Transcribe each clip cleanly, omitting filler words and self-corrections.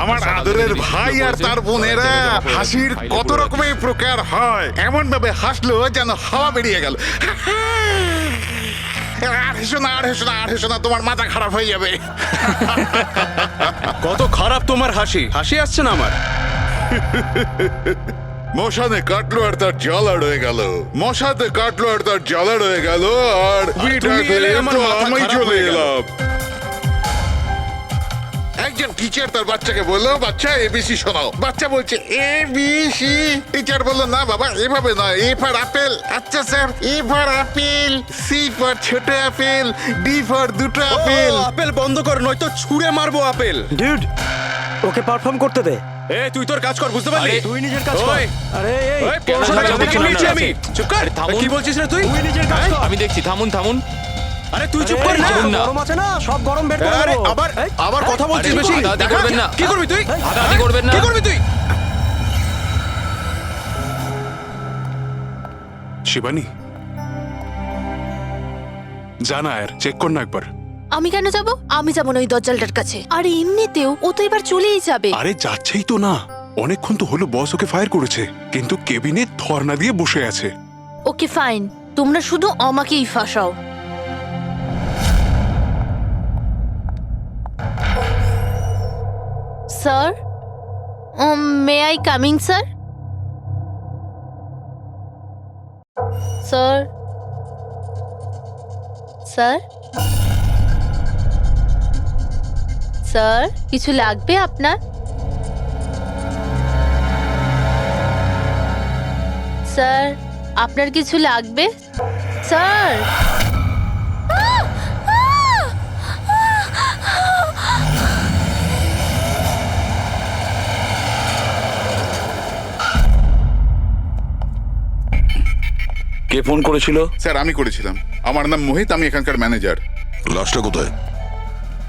আমার আদরের ভাই আর তার বোনেরা হাসির কত রকমের প্রকার হয়, এমন ভাবে হাসলো যেন হাওয়া বেরিয়ে গেল। আর হেসো না, আর হেসো না, আর হেসো না, তোমার মাথা খারাপ হয়ে যাবে। কত খারাপ তোমার হাসি, হাসি আসছে না আমার। মশানে কাটলো আর তার জ্বালা রয়ে গেল, মশাতে কাটলো আর তার জ্বালা রয়ে গেল, আর তুমি এলে আমার মাথা আমি খারাপ চলে হয়ে গেল। এলাম। একজন টিচার তার বাচ্চাকে বললো, বাচ্চা এবিসি শোনাও। বাচ্চা বলছে এবিসি। টিচার বললো, না বাবা এভাবে নয়, এ ফর আপেল। আচ্ছা sir, A for apple, C for ছোট আপেল, ডি ফর দুটো আপেল। আপেল বন্ধ কর, নয়তো ছুঁড়ে মারবো আপেল। ডিউড, ওকে পারফর্ম করতে দে। এ তুই তোর কাজ কর, বুঝতে পারলি? তুই নিজের কাজ কর। ওই, আরে এই ওই, 500 টাকা কেন বেতন নিয়েছি আমি। চুপ কর। আরে থামুন। কি বলছিস রে তুই? তুই নিজের কাজ কর। আমি দেখছি, থামুন থামুন। আরে তুই চুপ এই, কর না। থামুন না। গরম আছে না, সব গরম বের করে আরে দেবো। আবার এই, আবার কথা বলছিস আরে, বেশি। হাতাহাতি দেখা, করবেন না। কি করবি তুই? হাতাহাতি করবেন না। কি করবি তুই? শিবানী, জানা আর চেক কর না একবার। আমি কেন যাব? আমি যাব না ওই দজ্জালটার কাছে। আর এমনিতেও ও তো এবার চলেই যাবে। আরে যাচ্ছেই তো না, অনেকক্ষণ তো হলো বস ওকে ফায়ার করেছে, কিন্তু কেবিনে ধর্ণা দিয়ে বসে আছে। ওকে ফাইন, তোমরা শুধু আমাকেই ফাঁসাও। Sir, may I coming sir? Sir, sir, sir, কিছু লাগবে আপনার? স্যার, আপনার কিছু লাগবে? স্যার, কে ফোন করেছিল? স্যার আমি করেছিলাম, আমার নাম মোহিত, আমি এখানকার ম্যানেজার। লাশটা কোথায়?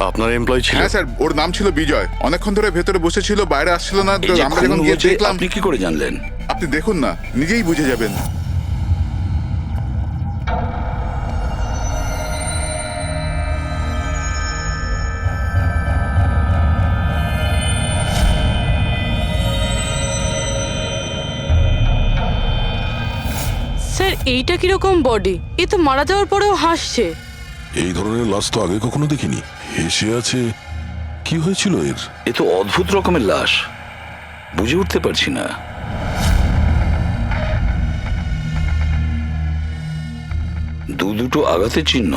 আপনার এমপ্লয়ি ছিল? হ্যাঁ স্যার, ওর নাম ছিল বিজয়, অনেকক্ষণ ধরে ভেতরে বসেছিল, বাইরে আসছিল না। তো এই যে আমরা খুন যখন গিয়ে হয়েছে, দেখলাম। আপনি কি করে জানলেন? আপনি দেখুন না, নিজেই বুঝে যাবেন। স্যার, এইটা কিরকম বডি? এ তো মারা যাওয়ার পরেও হাসছে। এই ধরনের লাশ তো আগে কখনো দেখিনি। হেসে আছে, কি হয়েছিল এর? এ তো অদ্ভুত রকমের লাশ, বুঝে উঠতে পারছি না। দুটো আঘাতের চিহ্ন।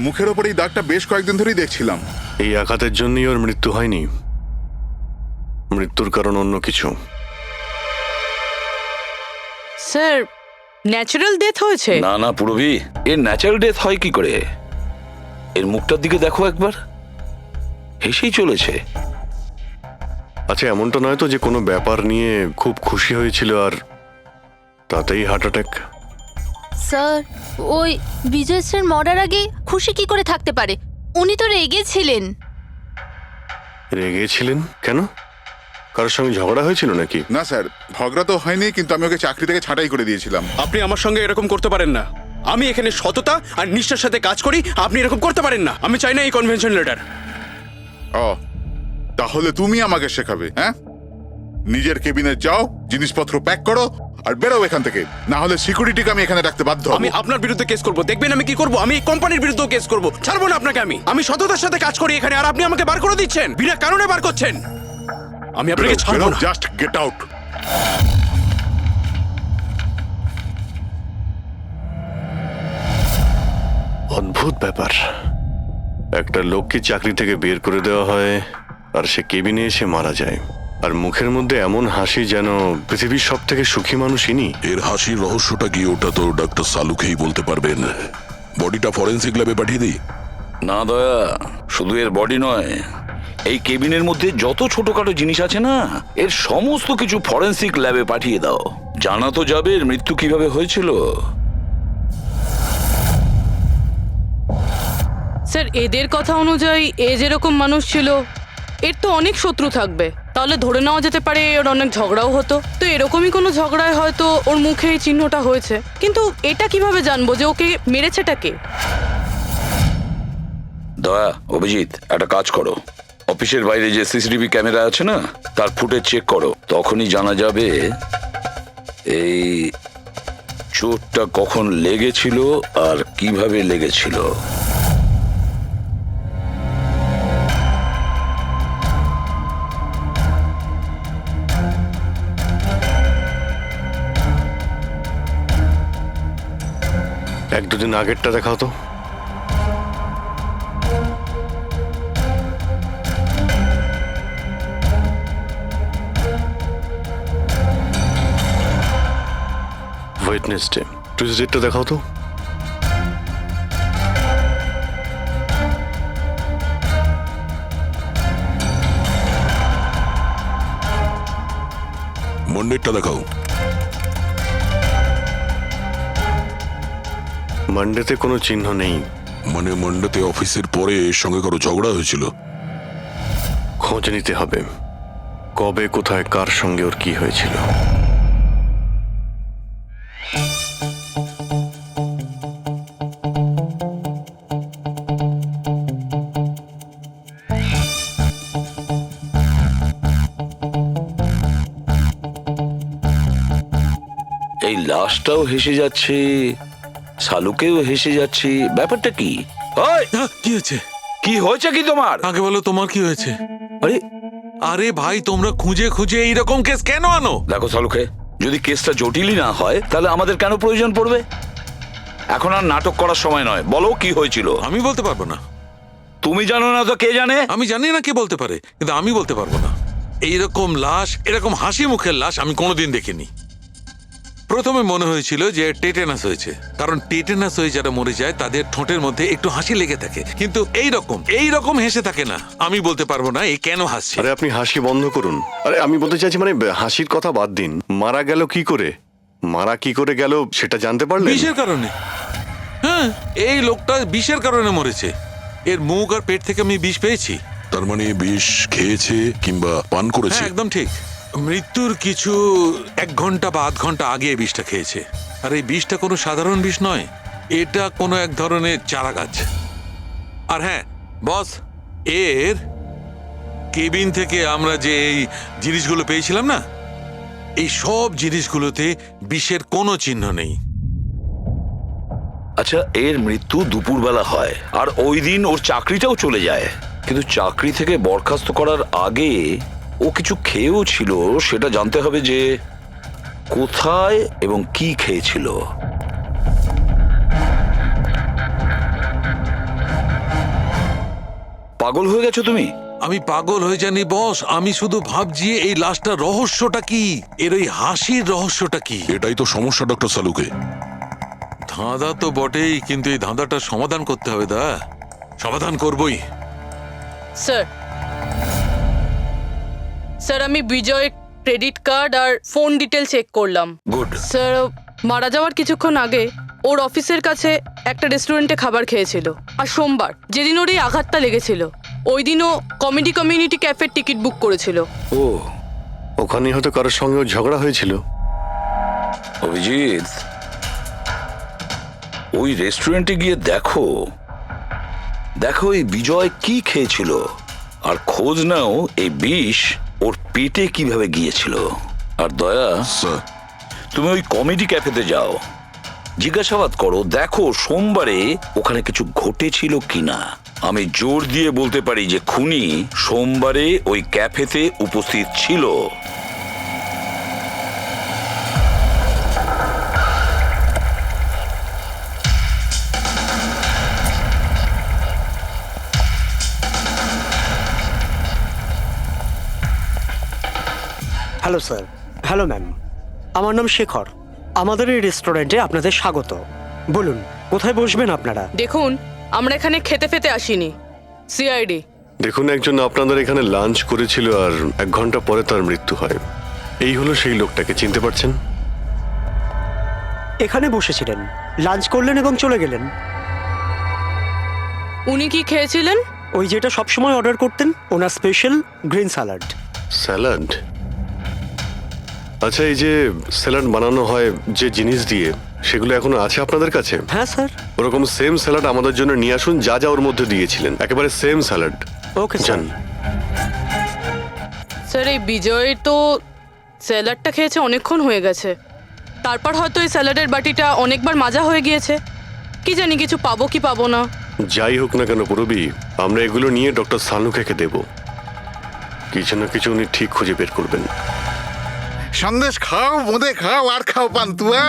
মুখের ওপর এই দাগটা বেশ কয়েকদিন ধরেই দেখছিলাম। এই আঘাতের জন্যই ওর মৃত্যু হয়নি, মৃত্যুর কারণ অন্য কিছু। স্যার, ন্যাচারাল ডেথ হয়েছে? না না পুরবি, এর ন্যাচারাল ডেথ হয় কি করে? এর মুখটার দিকে দেখো একবার, হেসেই চলেছে। আচ্ছা, এমনটা নয় তো যে কোনো ব্যাপার নিয়ে খুব খুশি হয়েছিল আর তাতেই হার্ট অ্যাটাক? স্যার, ওই বিজয় স্যার মরার আগে খুশি কি করে থাকতে পারে? উনি তো রেগেছিলেন। রেগেছিলেন কেন? কারোর সঙ্গে ঝগড়া হয়েছিল নাকি? না স্যার, ঝগড়া তো হয়নি, কিন্তু আমি ওকে চাকরি থেকে ছাঁটাই করে দিয়েছিলাম। আপনি আমার সঙ্গে এরকম করতে পারেন না। আমি এখানে সততা আর নিষ্ঠার সাথে কাজ করি, আপনি এরকম করতে পারেন না। আমি চাই না এই কনভেনশন লেটার। ও, তাহলে তুমি আমাকে শেখাবে? হ্যাঁ, নিজের কেবিনে যাও, জিনিসপত্র প্যাক করো আর বেরো এখান থেকে, না হলে সিকিউরিটিকে আমি এখানে রাখতে বাধ্য হব। আমি আপনার বিরুদ্ধে কেস করব, দেখবেন আমি কি করব। আমি এই কোম্পানির বিরুদ্ধেও কেস করব। ছাড়বো না আপনাকে। আমি সততার সাথে কাজ করি এখানে, আর আপনি আমাকে বার করে দিচ্ছেন, বিনা কারণে বার করছেন। আমি আপনাকে ছাড়বো না। Just get out. অদ্ভুত ব্যাপার, একটা লোককে চাকরি থেকে বের করে দেওয়া হয় আর সে কেবিনে এসে মারা যায়, আর মুখের মধ্যে এমন হাসি যেন পৃথিবীর সব থেকে সুখী মানুষ ইনি। এর হাসির রহস্যটা কি, ওটা তো ডাক্তার সালুকেই বলতে পারবেন। বডিটা ফরেন্সিক ল্যাবে পাঠিয়ে দিই? না দয়া, শুধু এর বডি নয়, এই কেবিনের মধ্যে যত ছোটখাটো জিনিস আছে না, এর সমস্ত কিছু ফরেন্সিক ল্যাবে পাঠিয়ে দাও। জানা তো যাবে এর মৃত্যু কিভাবে হয়েছিল। স্যার, এদের কথা অনুযায়ী এ যেরকম মানুষ ছিল, এর তো অনেক শত্রু থাকবে। তাহলে ধরে নেওয়া যেতে পারে ওর অনেক ঝগড়াও হতো। তো এরকমই কোনো ঝগড়ায় হয়তো ওর মুখে এই চিহ্নটা হয়েছে। কিন্তু এটা কিভাবে জানবো যে ওকে মেরেছেটা কে? দয়া, অভিজিৎ, একটা কাজ করো, অফিসের বাইরে যে সিসিটিভি ক্যামেরা আছে না, তার ফুটেজ চেক করো। তখনই জানা যাবে এই চোটটা কখন লেগেছিল আর কিভাবে লেগেছিল। এক দুদিন আগেরটা দেখাও তো। ওয়েডনেসডে, টুইসডেটা দেখাও তো। মন্ডেরটা দেখাও। মানডেতে কোনো চিহ্ন নেই। মানে মন্ডেতে অফিসের পরে এর সঙ্গে কারো ঝগড়া হয়েছিল? খোঁজ নিতে হবে, কবে কোথায় কার সঙ্গে ওর কি হয়েছিল। এই লাশটাও হেসে যাচ্ছে, শালুকেও হেসে যাচ্ছে, ব্যাপারটা কি? ওই, কি হয়েছে? কি হয়েছে কি তোমার? আগে বলো তোমার কি হয়েছে? আরে আরে ভাই, তোমরা খুঁজে খুঁজে এইরকম কেস কেন আনো? দেখো শালুকে, যদি কেসটা জটিলই না হয় তাহলে আমাদের কেন প্রয়োজন পড়বে? এখন আর নাটক করার সময় নয়, বলো কি হয়েছিল। আমি বলতে পারবো না। তুমি জানো না তো কে জানে? আমি জানি না কে বলতে পারে, কিন্তু আমি বলতে পারবো না। এইরকম লাশ, এরকম হাসি মুখের লাশ আমি কোনোদিন দেখিনি। প্রথমে মনে হয়েছিল যে টেটেনাস হয়েছে, কারণ টেটেনাস হয়ে যারা মরে যায় তাদের ঠোঁটের মধ্যে একটু হাসি লেগে থাকে, কিন্তু এইরকম হেসে থাকে না। আমি বলতে পারবো না এই কেন হাসছে। আরে আপনি হাসি বন্ধ করুন। আরে আমি বলতে চাইছি, মানে হাসির কথা বাদ দিন, মারা গেল কি করে, মারা কি করে গেল সেটা জানতে পারলেন? বিষের কারণে। হ্যাঁ, এই লোকটা বিষের কারণে মরেছে। এর মুখ আর পেট থেকে আমি বিষ পেয়েছি। তার মানে বিষ খেয়েছে কিংবা পান করেছে? হ্যাঁ, একদম ঠিক। মৃত্যুর কিছু 1 ঘন্টা বা আধ ঘন্টা আগে এই বিষটা খেয়েছে। আর এই বিষটা কোনো সাধারণ বিষ নয়, এটা কোনো এক ধরনের চারা গাছ। আর হ্যাঁ বস, এর কেবিন থেকে আমরা যে এই জিনিসগুলো পেয়েছিলাম না, এই সব জিনিসগুলোতে বিষের কোনো চিহ্ন নেই। আচ্ছা, এর মৃত্যু দুপুরবেলা হয় আর ওই দিন ওর চাকরিটাও চলে যায়, কিন্তু চাকরি থেকে বরখাস্ত করার আগে ও কিছু খেয়েও ছিল। সেটা জানতে হবে যে কোথায় এবং কি খেয়েছিল। পাগল হয়ে গেছো তুমি? আমি পাগল হয়ে জানি বস, আমি শুধু ভাবছি এই লাশটার রহস্যটা কি, এর ওই হাসির রহস্যটা কি। এটাই তো সমস্যা ডক্টর সালুকে। ধাঁধা তো বটেই, কিন্তু এই ধাঁধাটার সমাধান করতে হবে। সমাধান করবই। স্যার, স্যার আমি বিজয়ের ক্রেডিট কার্ড আর ফোন ডিটেল চেক করলাম। গুড। স্যার, মারা যাওয়ার কিছুক্ষণ আগে ওর অফিসের কাছে একটা রেস্টুরেন্টে খাবার খেয়েছিল। আর সোমবার, যেদিন ওর এই আঘাতটা লেগেছিল, ওই দিনও কমেডি কমিউনিটি ক্যাফের টিকিট বুক করেছিল। ও, ওখানে হয়তো কারোর সঙ্গে ওর ঝগড়া হয়েছিল। অভিজিৎ, ওই রেস্টুরেন্টে গিয়ে দেখো এই বিজয় কি খেয়েছিল, আর খোঁজ নাও এই বিষ ওর পেটে কিভাবে গিয়েছিল। আর দয়া, স্যার, তুমি ওই কমেডি ক্যাফেতে যাও, জিজ্ঞাসাবাদ করো, দেখো সোমবারে ওখানে কিছু ঘটেছিল কিনা। আমি জোর দিয়ে বলতে পারি যে খুনি সোমবারে ওই ক্যাফেতে উপস্থিত ছিল। Hello sir. হ্যালো ম্যাম, আমার নাম শেখর। আমাদের এই রেস্টুরেন্টে আপনাদের স্বাগত। বলুন কোথায় বসবেন আপনারা? দেখুন, আমরা এখানে খেতে ফেতে আসিনি, সিআইডি। দেখুন, একজন আপনাদের এখানে লাঞ্চ করেছিল আর 1 ঘন্টা পরে তার মৃত্যু হয়। এই হলো সেই লোকটাকে, চিনতে পারছেন? এখানে বসেছিলেন, লাঞ্চ করলেন এবং চলে গেলেন। উনি কি খেয়েছিলেন? ওই যেটা সবসময় অর্ডার করতেন, ওনার স্পেশাল গ্রিন স্যালাড। স্যালাড? আচ্ছা, এই যে স্যালাড বানানো হয় যে জিনিস দিয়ে, সেগুলো এখনো আছে আপনাদের কাছে? হ্যাঁ স্যার। ওরকম সেম স্যালাড আমাদের জন্য নিয়ে আসুন, যা যা ওর মধ্যে দিয়েছিলেন, একেবারে সেম স্যালাড। Okay sir. জান। স্যার এই বিজয় তো স্যালাডটা খেয়েছে অনেকক্ষণ হয়ে গেছে, তারপর হয়তো এই স্যালাডের বাটিটা অনেকবার মাজা হয়ে গিয়েছে। কি জানি কিছু পাবো কি পাবো না। যাই হোক না কেন পুরবি, আমরা এগুলো নিয়ে ডক্টর সালুকে দেব। কিছু না কিছু উনি ঠিক খুঁজে বের করবেন। সন্দেশ খাও, বোঁদে খাও, আর খাও পান্তুয়া,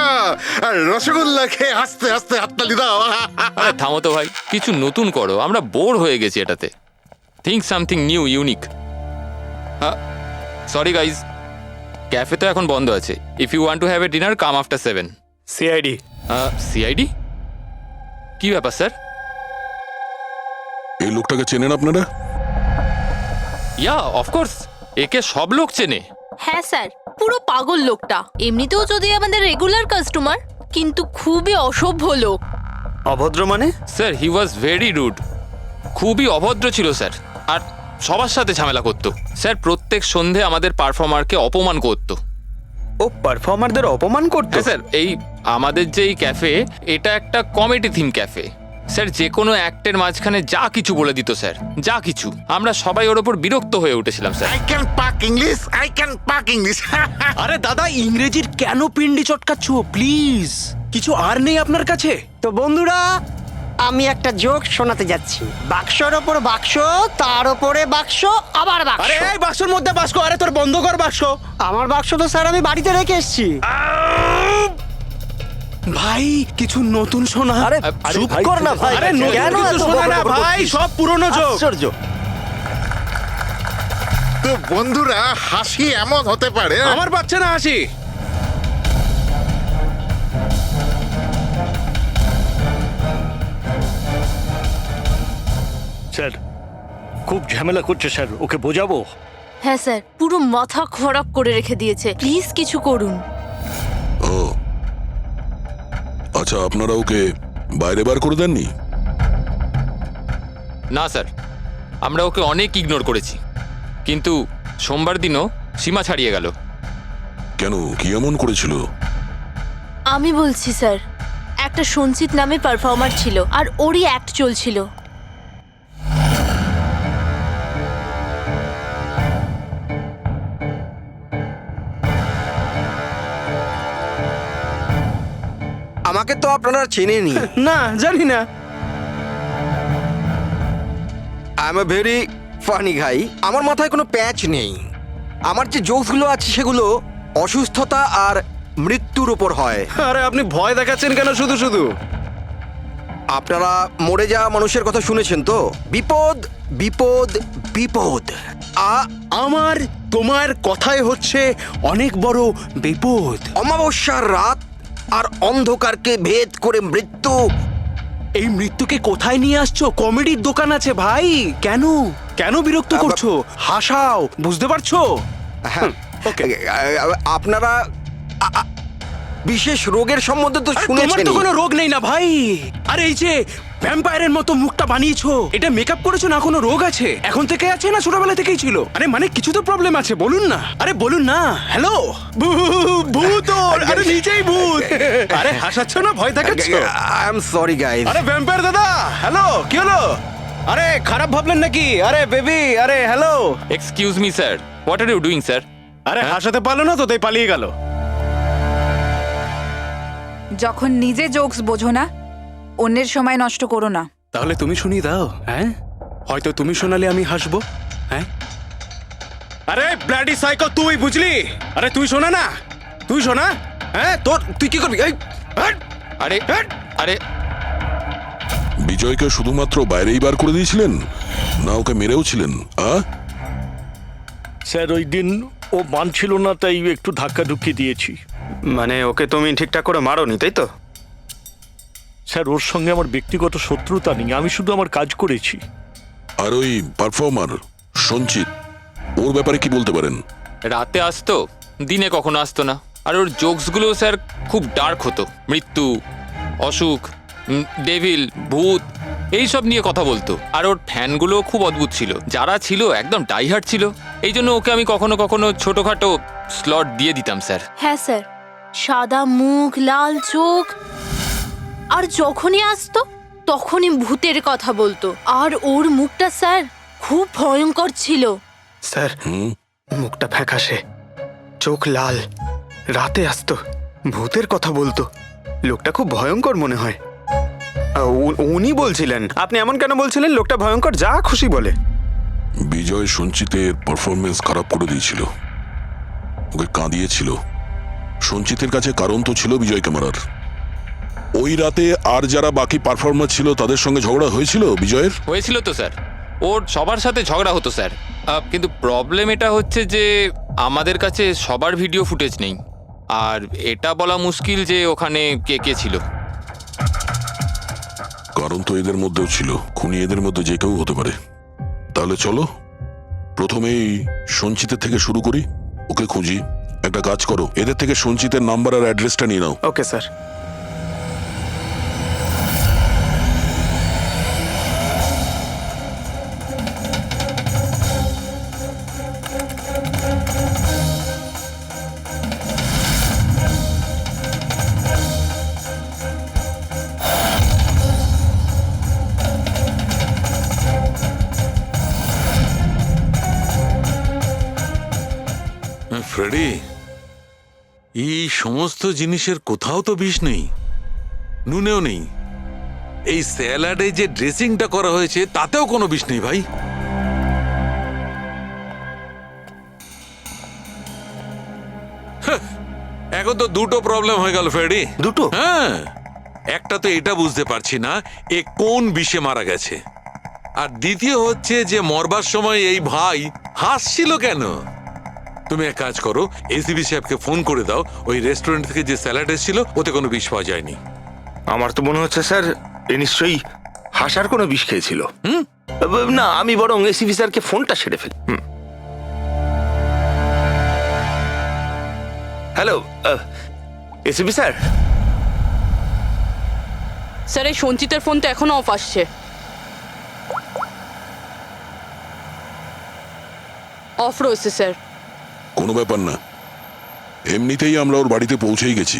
আর রসগোল্লা খেয়ে হাসতে হাসতে হাততালি দাও। আরে থামো তো ভাই, কিছু নতুন করো, আমরা বোর হয়ে গেছি এটাতে। Think something new, unique. Sorry guys, cafe তো এখন বন্ধ আছে। If you want to have a dinner, come after 7। CID. CID? কি ব্যাপার স্যার? এই লোকটাকে চেনেন আপনারা? ইয়া অফকোর্স, একে সব লোক চেনে। হ্যাঁ স্যার, পুরো পাগল লোকটা। এমনিতেও যদি আমাদের রেগুলার কাস্টমার, কিন্তু খুবই অসভ্য লোক। অভদ্র মানে? Sir he was very rude, খুবই অভদ্র ছিল স্যার। আর সবার সাথে ঝামেলা করতো স্যার। প্রত্যেক সন্ধে আমাদের পারফর্মারকে অপমান করতো। ও পারফর্মারদের অপমান করতো? হ্যাঁ স্যার, এই আমাদের যে এই ক্যাফে, এটা একটা কমেডি থিম ক্যাফে স্যার। যে কোনো অ্যাক্টের মাঝখানে যা কিছু বলে দিত স্যার, যা কিছু। আমরা সবাই ওর ওপর বিরক্ত হয়ে উঠেছিলাম স্যার। আই ক্যান পাক ইংলিশ, আই ক্যান পাক ইংলিশ। আরে দাদা, ইংরেজির কেন পিন্ডি চটকাচ্ছ? প্লিজ, কিছু আর নেই আপনার কাছে? তো বন্ধুরা, আমি একটা জোক শোনাতে যাচ্ছি। বাক্সর ওপর বাক্স, তার ওপরে বাক্স, আবার বাক্স। আরে এই বাক্সর মধ্যে বাক্স, আরে তোর বন্ধ কর বাক্স। আমার বাক্স তো স্যার আমি বাড়িতে রেখে এসেছি। ভাই কিছু নতুন শোনা। আরে চুপ কর না ভাই। আরে নতুন কেন কিছু এত শোনা না বকবক ভাই, করছিস? সব পুরনো জোক। আশ্চর্য। তো বন্ধুরা, হাসি এমন হতে পারে। আমার বাচ্চা না হাসি। স্যার খুব ঝামেলা করছে স্যার, ওকে বোঝাবো? হ্যাঁ স্যার, পুরো মাথা খারাপ করে রেখে দিয়েছে। প্লিজ কিছু করুন। ও আচ্ছা, আপনারা ওকে বাইরে বার করে দেননি? না স্যার, আমরা ওকে অনেক ইগনোর করেছি, কিন্তু সোমবার দিনও সীমা ছাড়িয়ে গেল। কেন, কি এমন করেছিল? আমি বলছি স্যার, একটা সঞ্চিত নামে পারফর্মার ছিল, আর ওরই অ্যাক্ট চলছিল। আমাকে তো আপনারা চেনেনি। না, জানি না। I am a very funny guy. আমার মাথায় কোনো প্যাচ নেই। আমার যে জোকসগুলো আছে সেগুলো অসুস্থতা আর মৃত্যুর উপর হয়। আরে আপনি ভয় দেখাচ্ছেন কেন শুধু শুধু? আপনারা মরে যাওয়া মানুষের কথা শুনেছেন তো? বিপদ বিপদ বিপদ। আমার তোমার কথাই হচ্ছে অনেক বড় বিপদ। অমাবস্যার রাত আর অন্ধকারকে ভেদ করে মৃত্যু। এই মৃত্যুকে কোথায় নিয়ে আসছো? কমেডির দোকান আছে ভাই। কেন কেন বিরক্ত করছো? হাসাও, বুঝতে পারছো? হ্যাঁ, আপনারা বিশেষ রোগের সম্বন্ধে তো তোমার শুনেছেন। তো কোনো রোগ নেই না ভাই। আরে এই যে ভ্যাম্পায়ারের মতো মুখটা বানিয়েছো, এটা মেকআপ করেছো না? কোনো রোগ আছে? এখন থেকে আছে না ছোটবেলা থেকেই ছিল? আরে মানে কিছু তো প্রবলেম আছে, বলুন না। আরে বলুন না। হ্যালো, ভূত! আরে নিজেই ভূত। আরে হাসাচ্ছ না, ভয় দেখাচ্ছ? I am sorry guys. আরে ভ্যাম্পায়ার দাদা, হ্যালো, কি হলো? আরে খারাপ ভাবলেন নাকি? আরে বেবি, আরে hello. Excuse me sir, what are you doing sir? আরে হাসাতে পারলো না তো, তাই পালিয়ে গেল। যখন নিজে জোকস বোঝো না, অন্যের সময় নষ্ট করো না। তাহলে তুমি শুনিয়ে দাও। হ্যাঁ, হয়তো তুমি শোনালে আমি হাসবো। হ্যাঁ, আরে ব্লাডি সাইকো, তুই বুঝলি? আরে তুই শোনা না, তুই শোনা। হ্যাঁ, তোর তুই কি করবি? এই আরে আরে বিজয়কে শুধুমাত্র বাইরেই বার করে দিয়েছিলেন, না ওকে মেরেও ছিলেন? স্যার ওই দিন ও মানছিল না, তাই একটু ধাক্কা ঢুকিয়ে দিয়েছি। মানে ওকে তুমি ঠিকঠাক করে মারোনি, তাই তো? স্যার ওর সঙ্গে আমার ব্যক্তিগত শত্রুতা নেই, আমি শুধু আমার কাজ করেছি। আর ওই পারফর্মার সঞ্চিত, ওর ব্যাপারে কি বলতে পারেন? রাতে আসতো, দিনে কখনো আসতো না। আর ওর জোকসগুলো স্যার খুব ডার্ক হতো। মৃত্যু, অসুখ, ডেভিল, ভূত, এইসব নিয়ে কথা বলতো। আর ওর ফ্যানগুলো খুব অদ্ভুত ছিল, যারা ছিল একদম ডাইহার্ট ছিল। এই জন্য ওকে আমি কখনো কখনো ছোটখাটো স্লট দিয়ে দিতাম স্যার। হ্যাঁ স্যার, সাদা মুখ, লাল চোখ, আর যখনই আসতো তখনই ভূতের কথা বলতো। আর ওর মুখটা স্যার খুব ভয়ঙ্কর ছিল। স্যার মুখটা ফ্যাকাশে, চোখ লাল, রাতে আসতো, ভূতের কথা বলতো। লোকটা খুব ভয়ঙ্কর মনে হয়। উনি বলছিলেন। আপনি এমন কেন বলছিলেন? লোকটা ভয়ঙ্কর, যা খুশি বলে। বিজয় সঞ্চিতের পারফরমেন্স খারাপ করে দিয়েছিল, ওকে কাঁদিয়েছিল। সঞ্চিতের কাছে কারণ তো ছিল বিজয়কে মারার। ওই রাতে আর যারা বাকি পারফর্মার ছিল তাদের সঙ্গে ঝগড়া হয়েছিল বিজয়ের। হয়েছিল তো স্যার, ওর সবার সাথে ঝগড়া হতো স্যার। কিন্তু প্রবলেম এটা হচ্ছে যে আমাদের কাছে সবার ভিডিও ফুটেজ নেই, আর এটা বলা মুশকিল যে ওখানে কে কে ছিল। কারণ তো এদের মধ্যেও ছিল, খুনি এদের মধ্যে যে কেউ হতে পারে। তাহলে চলো প্রথমেই সঞ্চিতের থেকে শুরু করি, ওকে খুঁজি। একটা কাজ করো, এদের থেকে সঞ্চিতের নাম্বার আর অ্যাড্রেসটা নিয়ে নাও। Okay sir. ফ্রেডি, এই সমস্ত জিনিসের কোথাও তো বিষ নেই, নুনেও নেই। এই স্যালাডে যে ড্রেসিংটা করা হয়েছে তাতেও কোনো বিষ নেই ভাই। এখন তো দুটো প্রবলেম হয়ে গেল ফ্রেডি। দুটো? হ্যাঁ, একটা তো এটা বুঝতে পারছি না এ কোন বিষে মারা গেছে, আর দ্বিতীয় হচ্ছে যে মরবার সময় এই ভাই হাসছিল কেন। তুমি এক কাজ করো, এসিবি সাহেবকে ফোন করে দাও, ওই রেস্টুরেন্ট থেকে যে স্যালাড এসেছিল ওতে কোনো বিষ পাওয়া যায়নি। আমার তো মনে হচ্ছে স্যার এ নিশ্চয়ই হাসার কোনো বিষ খেয়েছিল। না, আমি বরং এসিবি স্যারকে ফোনটা সেরে ফেলি। Hello ACB sir. স্যার এই সঞ্চিতের ফোন তো এখনো অফ আসছে। অফ রয়েছে স্যার। কোনো ব্যাপার না, এমনিতেই আমরা ওর বাড়িতে পৌঁছেই গেছি।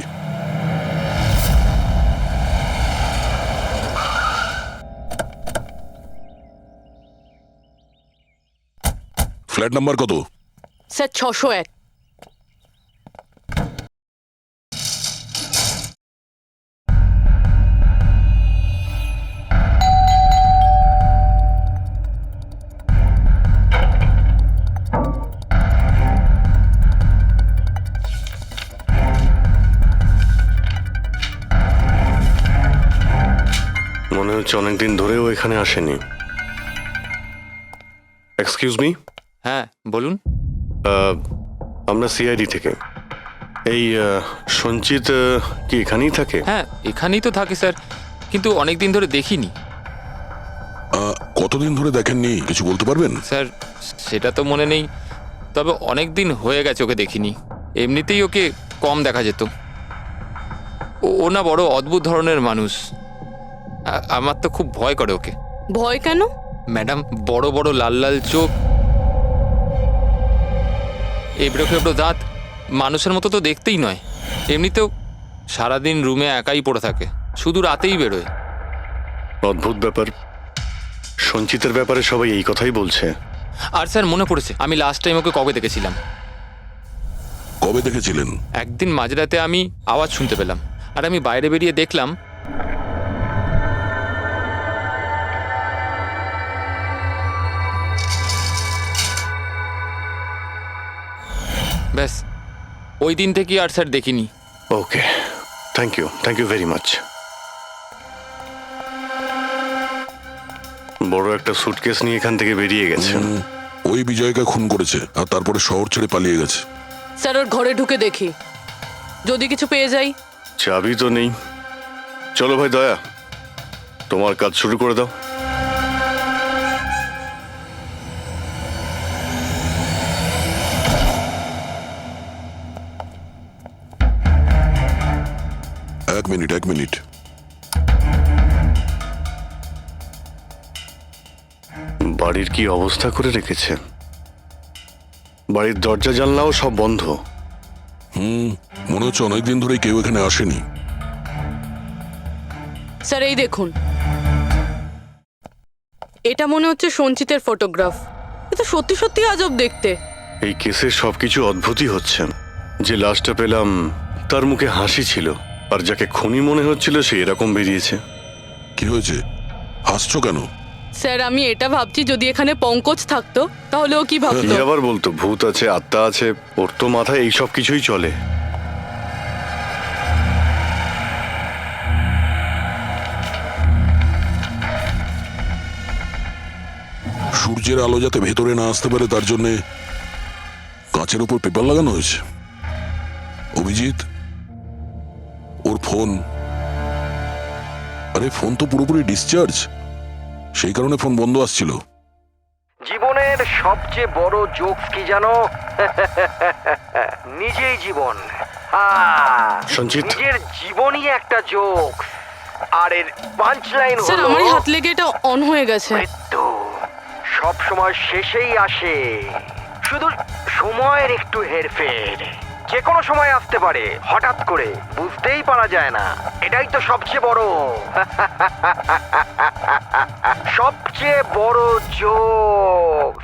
ফ্ল্যাট নাম্বার কত? স্যার 601। মনে হচ্ছে অনেকদিন ধরেও এখানে আসেনি। Excuse me. হ্যাঁ বলুন। আমরা সিআইডি থেকে। এই সঞ্চিত কি এখানেই থাকে? হ্যাঁ এখানেই তো থাকে স্যার, কিন্তু অনেক দিন ধরে দেখিনি। কতদিন ধরে দেখেননি কিছু বলতে পারবেন? স্যার সেটা তো মনে নেই, তবে অনেক দিন হয়ে গেছে ওকে দেখিনি। এমনিতেই ওকে কম দেখা যেত। ও না বড় অদ্ভুত ধরনের মানুষ, আমার তো খুব ভয় করে ওকে। ভয় কেন? ম্যাডাম, বড় বড় লাল লাল চোখ, এবড়ো খেবড়ো দাঁত, মানুষের মতো তো দেখতেই নয়। এমনিতেও সারাদিন রুমে একাই পড়ে থাকে, শুধু রাতেই বেরোয়। অদ্ভুত ব্যাপার। সঞ্চিতের ব্যাপারে সবাই এই কথাই বলছে। আর স্যার মনে পড়েছে, আমি লাস্ট টাইম ওকে কবে দেখেছিলাম। কবে দেখেছিলেন? একদিন মাঝরাতে আমি আওয়াজ শুনতে পেলাম, আর আমি বাইরে বেরিয়ে দেখলাম ব্যাস। ওই দিন থেকে আর স্যার দেখিনি। ওকে, থ্যাংক ইউ ভেরি মাচ। বড় একটা সুটকেস নিয়ে এখান থেকে বেরিয়ে গেছে। ওই বিজয়কে খুন করেছে আর তারপরে শহর ছেড়ে পালিয়ে গেছে। স্যার ওর ঘরে ঢুকে দেখি, যদি কিছু পেয়ে যাই। চাবি তো নেই। চলো ভাই দয়া, তোমার কাজ শুরু করে দাও। এক মিনিট। বাড়ির কি অবস্থা করে রেখেছে। বাড়ির দরজা জানলাও সব বন্ধ। মনে হচ্ছে অনেকদিন ধরে কেউ এখানে আসেনি। স্যার এই দেখুন। এটা মনে হচ্ছে সঞ্চিতের ফটোগ্রাফ। এটা সত্যি সত্যি আজব দেখতে। এই কেসের সবকিছু অদ্ভুতই হচ্ছে। যে লাশটা পেলাম তার মুখে হাসি ছিল, আর যাকে খুনি মনে হচ্ছিল সে এরকম বেরিয়েছে। কি হয়েছে, হাসছো কেন? স্যার আমি এটা ভাবছি যদি এখানে পঙ্কজ থাকতো তাহলে ও কি কি ভাবতো। আবার বলতো ভূত আছে, আত্মা আছে, ওর তো মাথায় এই সব কিছুই চলে। সূর্যের আলো যাতে ভেতরে না আসতে পারে তার জন্য কাঁচের উপর পেপার লাগানো হয়েছে। অভিজিৎ, ওর ফোন, আরে ফোন তো পুরোপুরি ডিসচার্জ, সেই কারণে ফোন বন্ধ আসছিল। জীবনের সবচেয়ে বড় জোকস কি জানো? নিজেই জীবন। সঞ্চিত, নিজের জীবনই একটা জোকস, আর এর পাঞ্চ লাইন স্যার হলো আমারই হাত লেগে এটা অন হয়ে গেছে। মৃত্যু সব সময় শেষেই আসে, শুধু সময়ের একটু হেরফের। যে কোনো সময় আসতে পারে, হঠাৎ করে বুঝতেই পারা যায় না। এটাই তো সবচেয়ে বড় সবচেয়ে বড় জোক।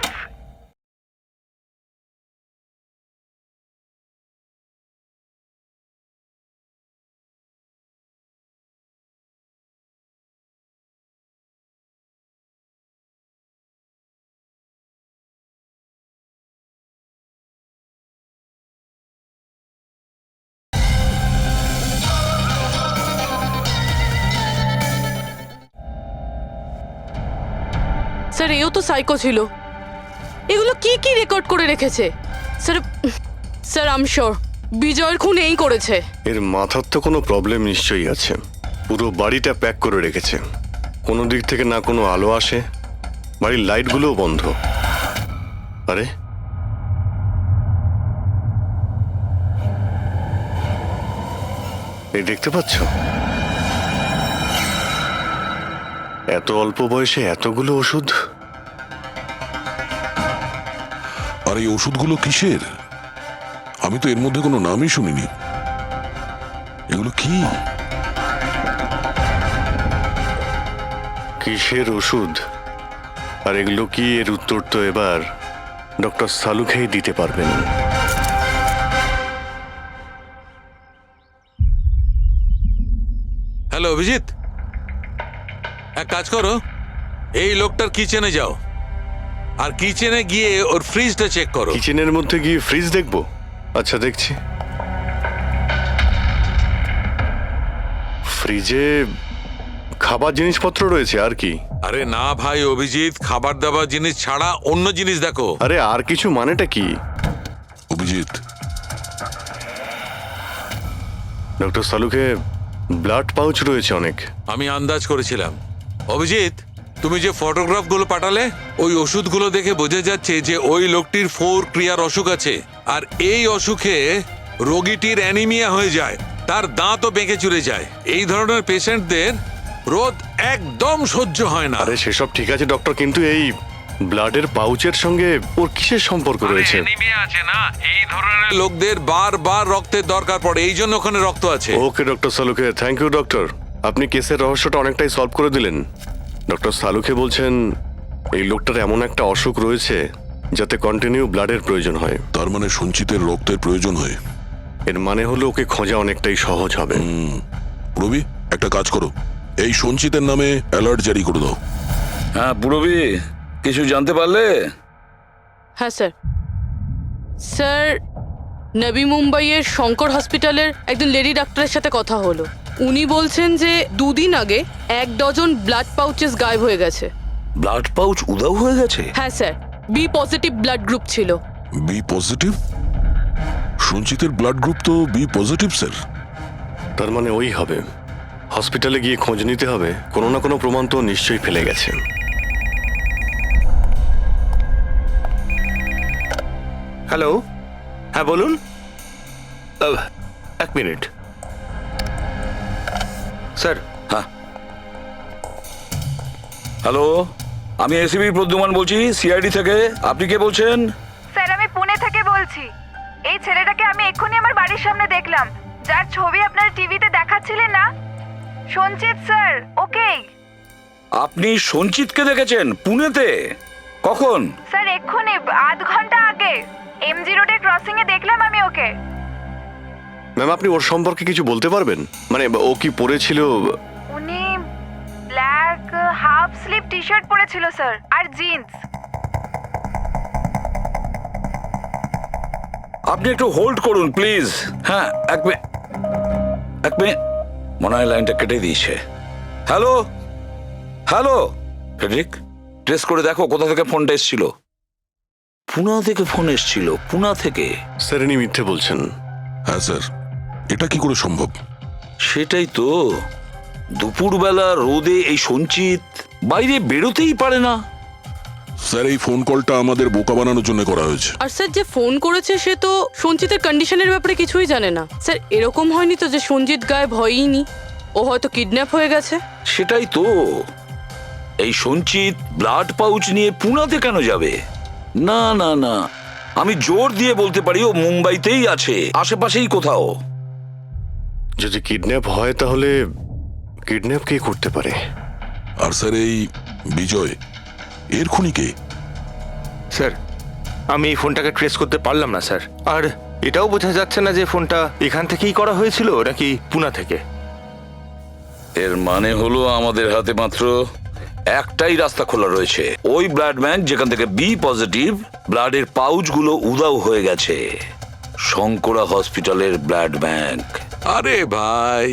স্যার এও তো সাইকো ছিল। এগুলো কি কি রেকর্ড করে রেখেছে? Sir sir I am sure বিজয়ের খুন এই করেছে। এর মাথার তো কোনো প্রবলেম নিশ্চয়ই আছে। পুরো বাড়িটা প্যাক করে রেখেছে, কোনো দিক থেকে না কোনো আলো আসে, বাড়ির লাইটগুলোও বন্ধ। আরে এই দেখতে পাচ্ছ, এত অল্প বয়সে এতগুলো ওষুধ। আর এই ওষুধগুলো কিসের? আমি তো এর মধ্যে কোনো নামই শুনিনি। এগুলো কি? কিসের ওষুধ আর এগুলো কি, এর উত্তর তো এবার ডক্টর সালুখেই দিতে পারবেন। হ্যালো অভিজিৎ, এক কাজ করো, এই লোকটার কিচেনে যাও আর কিচেনে গিয়ে ওর ফ্রিজটা চেক করো। কিচেনের মধ্যে গিয়ে ফ্রিজ দেখবো? আচ্ছা দেখছি। ফ্রিজে খাবার জিনিসপত্র রয়েছে, আর কি? আরে না ভাই অভিজিৎ, খাবার দাবার জিনিস ছাড়া অন্য জিনিস দেখো। আরে আর কিছু মানেটা কি? অভিজিৎ, ডক্টর সালুকে ব্লাড পাউচ রয়েছে অনেক। আমি আন্দাজ করেছিলাম। অভিজিৎ, তুমি যে ফটোগ্রাফগুলো পাঠালে ওই ওষুধগুলো দেখে বোঝা যাচ্ছে যে ওই লোকটির 4 ক্রিয়ার অসুখ আছে, আর এই অসুখে রোগীটির অ্যানিমিয়া হয়ে যায়, তার দাঁতও বেঁকে চুরে যায়। এই ধরনের পেশেন্টদের রোদ একদম সহ্য হয় না। আরে সেসব ঠিক আছে ডক্টর, কিন্তু এই ব্লাডের পাউচের সঙ্গে ওর কিসের সম্পর্ক রয়েছে? অ্যানিমিয়া আছে না, এই ধরনের লোকদের বারবার রক্তের দরকার পড়ে, এই জন্য ওখানে রক্ত আছে। ওকে ডক্টর সালুকে, থ্যাংক ইউ ডক্টর, আপনি কেসের রহস্যটা অনেকটাই সলভ করে দিলেন। ডক্টর সালুকে বলছেন এই লোকটার এমন একটা অসুখ রয়েছে যাতে কন্টিনিউ ব্লাডের প্রয়োজন হয়। তার মানে সঞ্চিতের রক্তের প্রয়োজন হয়। এর মানে হলো ওকে খোঁজা অনেকটাই সহজ হবে। রবি, একটা কাজ করো, এই সঞ্চিতের নামে অ্যালার্ট জারি করে দাও। হ্যাঁ পুরবি, কিছু জানতে পারলে? হ্যাঁ স্যার। স্যার নবী মুম্বাইয়ের শঙ্কর হসপিটালের একজন লেডি ডাক্তারের সাথে কথা হলো। উনি বলছেন যে 2 দিন আগে 1 ডজন ব্লাড পাউচেস গায়েব হয়ে গেছে। ব্লাড পাউচ উধাও হয়ে গেছে? হ্যাঁ sir, B positive blood group ছিল। B positive? সঞ্চিতের ব্লাড গ্রুপ তো বি পজিটিভ স্যার। তার মানে ওই হবে। হসপিটালে গিয়ে খোঁজ নিতে হবে, কোনো না কোনো প্রমাণ তো নিশ্চয়ই ফেলে গেছে। হ্যালো, হ্যাঁ বলুন। 1 মিনিট স্যার। হ্যাঁ হ্যালো, আমি এসিবি প্রদ্যুমান বলছি, সিআইডি থেকে। আপনি কে বলছেন? স্যার আমি পুনে থেকে বলছি। এই ছেলেটাকে আমি এক্ষুনি আমার বাড়ির সামনে দেখলাম, যার ছবি আপনারা টিভিতে দেখাচ্ছিলেন না, সঞ্চিত স্যার। ওকে আপনি সঞ্চিতকে দেখেছেন পুনেতে? কখন? স্যার এক্ষুনি আধ ঘন্টা আগে এমজি রোডের ক্রসিং এ দেখলাম আমি ওকে। ম্যাম আপনি ওর সম্পর্কে কিছু বলতে পারবেন? মানে ও কি পরেছিল? উনি black half sleeve T shirt পরেছিল স্যার, আর জিন্স। আপনি একটু হোল্ড করুন প্লিজ। হ্যাঁ এক মিনিট মনে হয় লাইনটা কেটে দিয়েছে। হ্যালো হ্যালো ফেডরিক, ট্রেস করে দেখো কোথা থেকে ফোনটা এসেছিল। পুনা থেকে ফোন এসেছিল, পুনা থেকে। স্যার ইনি মিথ্যে বলছেন। হ্যাঁ স্যার, এটা কি করে সম্ভব? সেটাই তো, দুপুরবেলা রোদে এই সঞ্চিত বাইরে বেরোতেই পারে না। স্যার এই ফোন কলটা আমাদের বোকা বানানোর জন্য করা হয়েছে। আর স্যার যে ফোন করেছে সে তো সঞ্জিতের কন্ডিশনের ব্যাপারে কিছুই জানে না। স্যার এরকম হয়নি তো যে সঞ্জিত গায়েব হয়ইনি, ও হয়তো কিডন্যাপ হয়ে গেছে। সেটাই তো, এই সঞ্চিত ব্লাড পাউচ নিয়ে পুনাতে কেন যাবে? না না না, আমি জোর দিয়ে বলতে পারি ও মুম্বাইতেই আছে, আশেপাশেই কোথাও। যদি কিডন্যাপ হয় তাহলে কিডন্যাপ কে করতে পারে? আর স্যার এই বিজয় এর খুনি কে? স্যার আমি এই ফোনটাকে ট্রেস করতে পারলাম না স্যার, আর এটাও বোঝা যাচ্ছে না যে ফোনটা এখান থেকেই করা হয়েছিল নাকি পুনা থেকে। এর মানে হলো আমাদের হাতে মাত্র একটাই রাস্তা খোলা রয়েছে, ওই ব্লাড ব্যাংক যেখান থেকে বি পজিটিভ ব্লাডের পাউচগুলো উধাও হয়ে গেছে, শঙ্করা হসপিটালের ব্লাড ব্যাংক। আরে ভাই,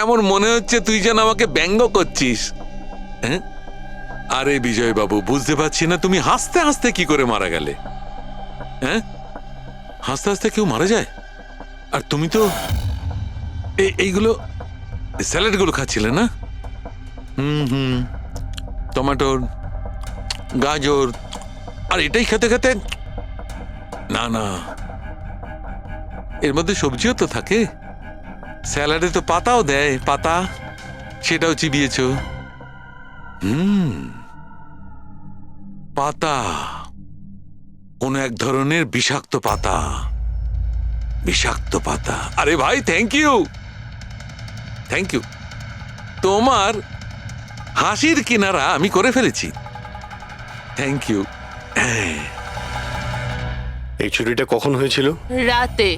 এমন মনে হচ্ছে তুই যেন আমাকে ব্যঙ্গ করছিস। হ্যাঁ, আরে বিজয় বাবু, বুঝতে পারছি না তুমি হাসতে হাসতে কি করে মারা গেলে। হ্যাঁ, হাসতে হাসতে কেউ মারা যায়? আর তুমি তো এইগুলো স্যালাডগুলো খাচ্ছিলে না? টমেটোর, গাজর, আর এটাই খেতে খেতে, না না, এর মধ্যে সবজিও তো থাকে। স্যালাডে তো পাতাও দেয়, পাতা, সেটাও চিবিয়েছ। পাতা, কোন এক ধরনের বিষাক্ত পাতা, বিষাক্ত পাতা। আরে ভাই, থ্যাংক ইউ, থ্যাংক ইউ। তোমার হাসির কিনারা আমি করে ফেলেছি, থ্যাংক ইউ। এই চুরিটা কখন হয়েছিল? রাতে।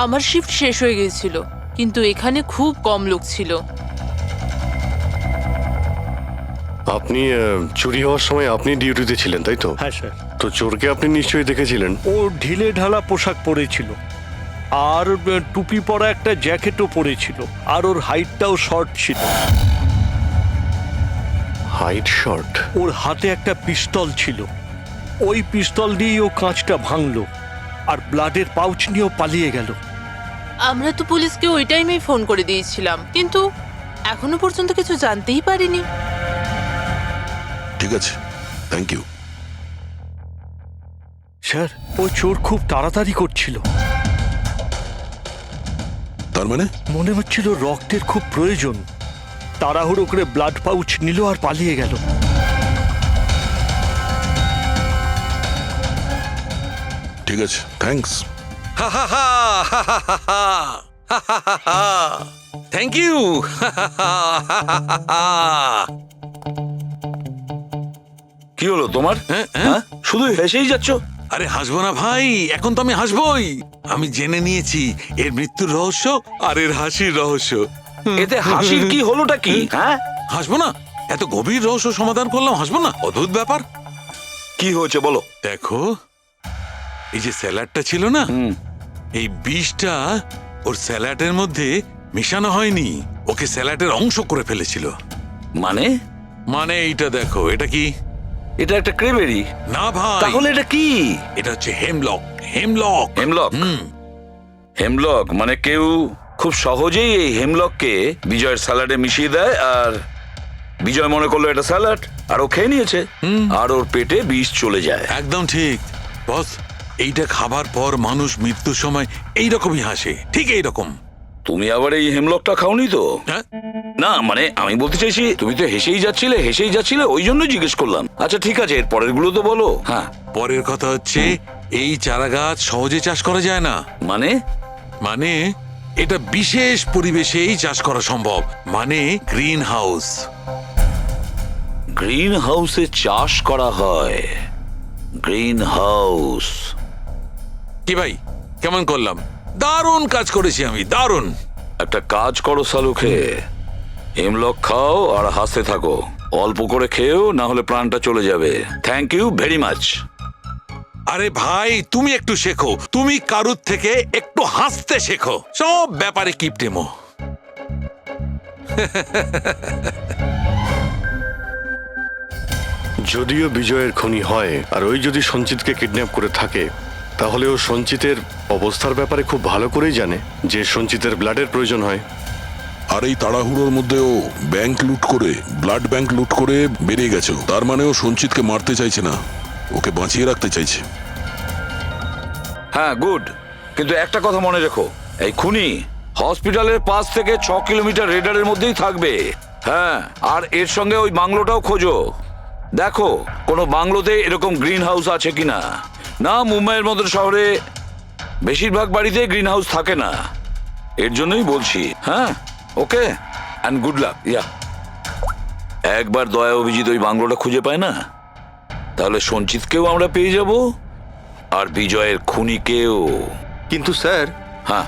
আমার শিফট শেষ হয়ে গিয়েছিল, কিন্তু এখানে খুব কম লোক ছিল। আপনি চুরি হওয়ার সময় আপনি ডিউটিতে ছিলেন তাই তো? হ্যাঁ স্যার। তো চোরকে আপনি নিশ্চয়ই দেখেছিলেন। ও ঢিলে ঢালা পোশাক পরেছিল, আর টুপি পরা একটা জ্যাকেটও পরেছিল, আর ওর হাইটটাও শর্ট ছিল। Height short? ওর হাতে একটা পিস্তল ছিল, ওই পিস্তল দিয়েই ও কাঁচটা ভাঙলো, আর ব্লাডের পাউচ নিয়েও পালিয়ে গেল। আমরা তো পুলিশকে ওই টাইমেই ফোন করে দিয়েছিলাম, কিন্তু এখনো পর্যন্ত কিছু জানতেই পারিনি। ঠিক আছে, থ্যাংক ইউ। স্যার ও চোর খুব তাড়াতাড়ি করছিল, তার মানে মনে হচ্ছিল রক্তের খুব প্রয়োজন, তাড়াহুড়ো করে ব্লাড পাউচ নিল আর পালিয়ে গেল। ঠিক আছে, থ্যাঙ্কস। Thank you. কি হলো তোমার? হ্যাঁ, শুধু হেসেই যাচ্ছ। আরে হাসবো না ভাই, এখন তো আমি হাসবোই। আমি জেনে নিয়েছি এর মৃত্যুর রহস্য আর এর হাসির রহস্য। এতে হাসির কি হলোটা কি? হ্যাঁ, হাসবো না? এত গভীর রহস্য সমাধান করলাম, হাসবো না? অদ্ভুত ব্যাপার। কি হয়েছে বলো। দেখো, এই যে স্যালাডটা ছিল না, এই বিষটা ওর স্যালাডের মধ্যে মিশানো হয়নি, ওকে স্যালাডের অংশ করে ফেলেছিল। মানে? মানে এইটা দেখো, এটা কি? এটা একটা ক্রেবেরি। না ভাই। তাহলে এটা কি? এটা হচ্ছে হেমলক। হেমলক। হেমলক? হেমলক মানে কেউ খুব সহজেই এই হেমলককে বিজয়ের স্যালাডে মিশিয়ে দেয়, আর বিজয় মনে করলো এটা স্যালাড, আর ও খেয়ে নিয়েছে, আর ওর পেটে বিষ চলে যায়। একদম ঠিক বস। এইটা খাবার পর মানুষ মৃত্যুর সময় এইরকমই হাসে, ঠিক এইরকম। তুমি আবার এই হেমলকটা খাওনি তো? না মানে আমি বলতে চাইছি, তুমি তো হেসেই যাচ্ছিলে, ওই জন্য জিজ্ঞেস করলাম। আচ্ছা ঠিক আছে, এর পরের গুলো তো বলো। হ্যাঁ, পরের কথা হচ্ছে এই চারা গাছ সহজে চাষ করা যায় না। মানে? মানে এটা বিশেষ পরিবেশেই চাষ করা সম্ভব, মানে গ্রিন হাউস। গ্রিন হাউসে চাষ করা হয়। Green house. কি ভাই, কেমন করলাম? দারুণ কাজ করেছি আমি, দারুণ। একটা কাজ করো সালুখে, হেমলক খাও আর হাসতে থাকো। অল্প করে খেয়েও, না হলে প্রাণটা চলে যাবে। Thank you very much. আরে ভাই, তুমি একটু শেখো, তুমি কারুর থেকে একটু হাসতে শেখো। সব ব্যাপারে কিপটেমো। যদিও বিজয়ের খুনি হয় আর ওই যদি সঞ্চিতকে কিডন্যাপ করে থাকে, তাহলে ও সঞ্চিতের অবস্থার ব্যাপারে খুব ভালো করেই জানে যে সঞ্চিতের ব্লাডের প্রয়োজন হয়। আর এই তাড়াহুড়োর মধ্যে ও ব্যাংক লুট করে, ব্লাড ব্যাংক লুট করে বেরিয়ে গেছে। তার মানে ও সঞ্চিতকে মারতে চাইছে না, ওকে বাঁচিয়ে রাখতে চাইছে। হ্যাঁ, গুড। কিন্তু একটা কথা মনে রেখো, এই খুনি হসপিটালের 5 থেকে 6 কিলোমিটার রেডারের মধ্যেই থাকবে। হ্যাঁ, আর এর সঙ্গে ওই বাংলোটাও খোঁজো। দেখো কোনো বাংলোতে এরকম গ্রিন হাউস আছে কিনা। না, মুম্বাইয়ের মতো শহরে বেশিরভাগ বাড়িতে গ্রিন হাউস থাকে না। এর জন্যই বলছি। হ্যাঁ, ওকে, অ্যান্ড গুড লাক। ইয়া, একবার দয়া অভিজিৎ ওই বাংলোটা খুঁজে পায় না, তাহলে সঞ্চিতকেও আমরা পেয়ে যাব আর বিজয়ের খুনিকেও। কিন্তু স্যার, হ্যাঁ,